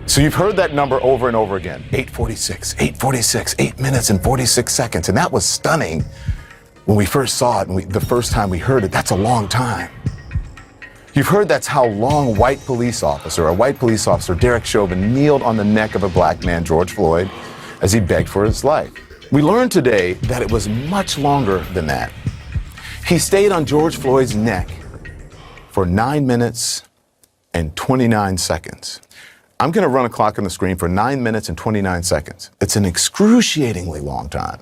So you've heard that number over and over again, 8:46, 8:46, 8 minutes and 46 seconds. And that was stunning when we first saw it, and the first time we heard it. That's a long time. You've heard that's how long a white police officer, Derek Chauvin, kneeled on the neck of a black man, George Floyd, as he begged for his life. We learned today that it was much longer than that. He stayed on George Floyd's neck for 9 minutes and 29 seconds. I'm going to run a clock on the screen for 9 minutes and 29 seconds. It's an excruciatingly long time,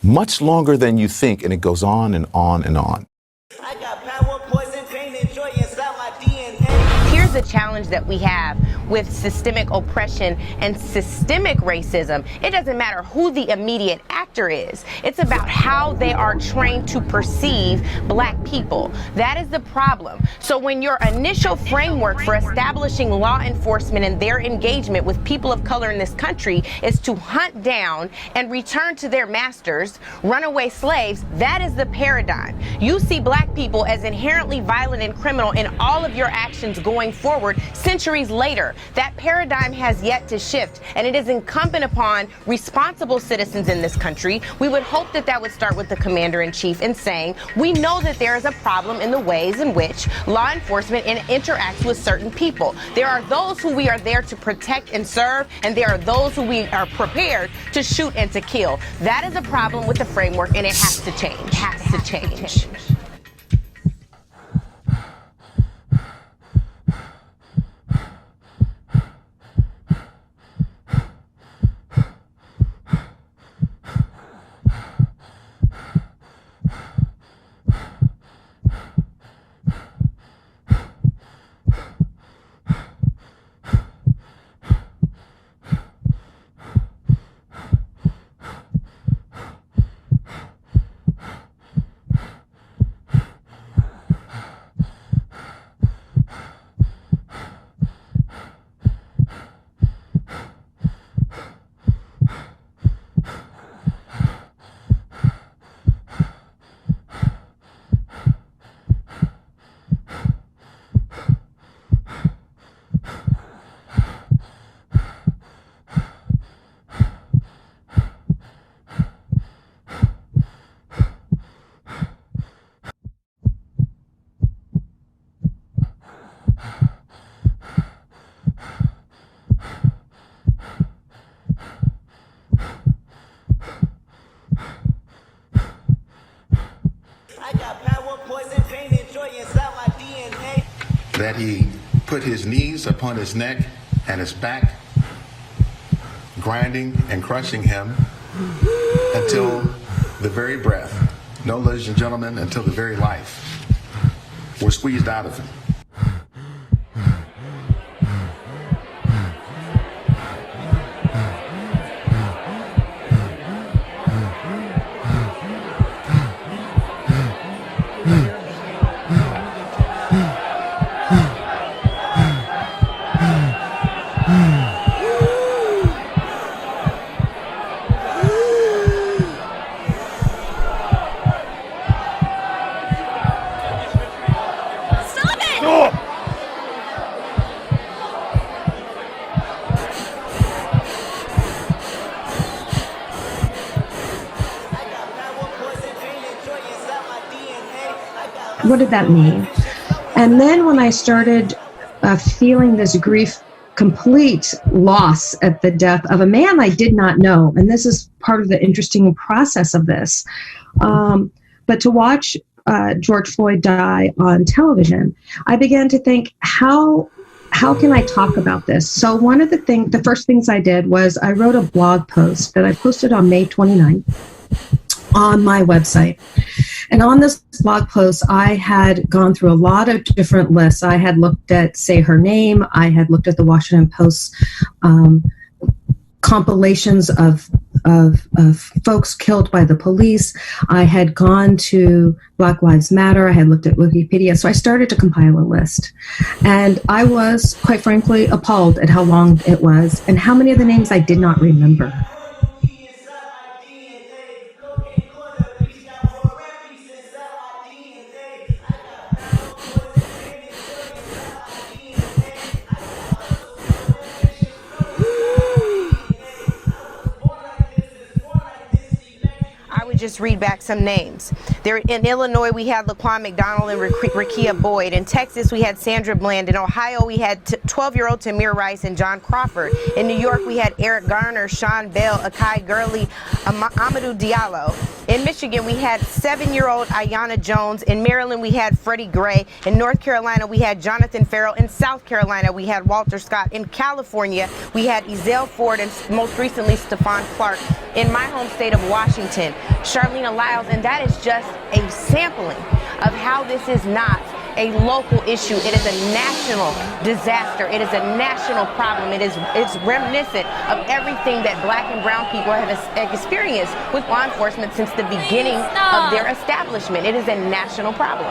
much longer than you think, and it goes on and on and on. I got power, poison, pain, and joy inside my DNA. Here's the challenge that we have with systemic oppression and systemic racism. It doesn't matter who the immediate actor is. It's about how they are trained to perceive black people. That is the problem. So when your initial framework for establishing law enforcement and their engagement with people of color in this country is to hunt down and return to their masters, runaway slaves, that is the paradigm. You see black people as inherently violent and criminal in all of your actions going forward centuries later. That paradigm has yet to shift, and it is incumbent upon responsible citizens in this country. We would hope that that would start with the commander-in-chief in saying, we know that there is a problem in the ways in which law enforcement interacts with certain people. There are those who we are there to protect and serve, and there are those who we are prepared to shoot and to kill. That is a problem with the framework, and it has to change. It has to change. That he put his knees upon his neck and his back, grinding and crushing him until the very breath, no, ladies and gentlemen, until the very life was squeezed out of him. What did that mean? And then when I started feeling this grief, complete loss at the death of a man I did not know, and this is part of the interesting process of this, but to watch George Floyd die on television, I began to think, how can I talk about this? So one of the first things I did was I wrote a blog post that I posted on May 29th on my website. And on this blog post, I had gone through a lot of different lists. I had looked at Say Her Name. I had looked at the Washington Post compilations of folks killed by the police. I had gone to Black Lives Matter. I had looked at Wikipedia. So I started to compile a list. And I was, quite frankly, appalled at how long it was and how many of the names I did not remember. just read back some names. There in Illinois, we had Laquan McDonald and Rakia Boyd. In Texas, we had Sandra Bland. In Ohio, we had 12-year-old Tamir Rice and John Crawford. In New York, we had Eric Garner, Sean Bell, Akai Gurley, Amadou Diallo. In Michigan, we had 7-year-old Ayanna Jones. In Maryland, we had Freddie Gray. In North Carolina, we had Jonathan Farrell. In South Carolina, we had Walter Scott. In California, we had Ezell Ford and most recently Stephon Clark. In my home state of Washington, Charlena Lyles, and that is just a sampling of how this is not a local issue. It is a national disaster. It is a national problem. It's reminiscent of everything that Black and brown people have experienced with law enforcement since the beginning of their establishment. It is a national problem.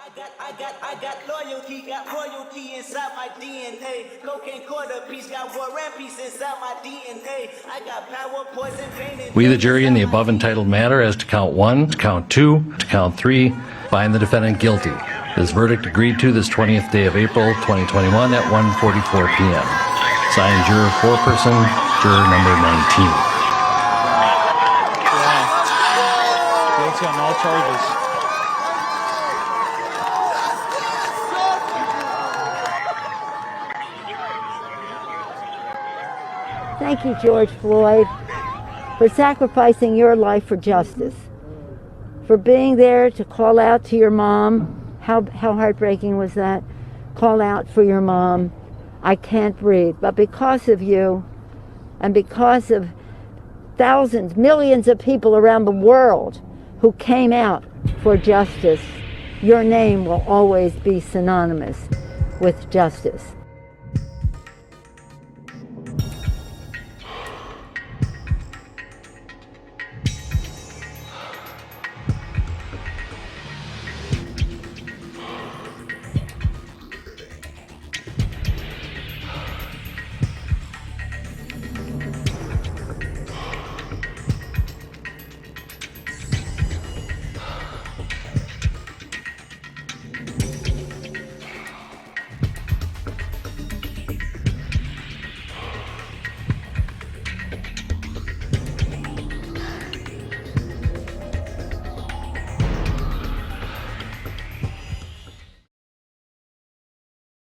I got loyalty, got royalty inside my DNA. Cocaine quarter piece, got war and peace inside my DNA. I got power, poison, pain, and We, the jury, in the above entitled matter as to count 1, to count 2, to count 3, find the defendant guilty. This verdict agreed to this 20th day of April 2021 at 1:44 p.m. Signed, juror foreperson, juror number 19. Guilty on all charges. Thank you, George Floyd, for sacrificing your life for justice, for being there to call out to your mom. How heartbreaking was that? Call out for your mom. I can't breathe. But because of you, and because of thousands, millions of people around the world who came out for justice, your name will always be synonymous with justice.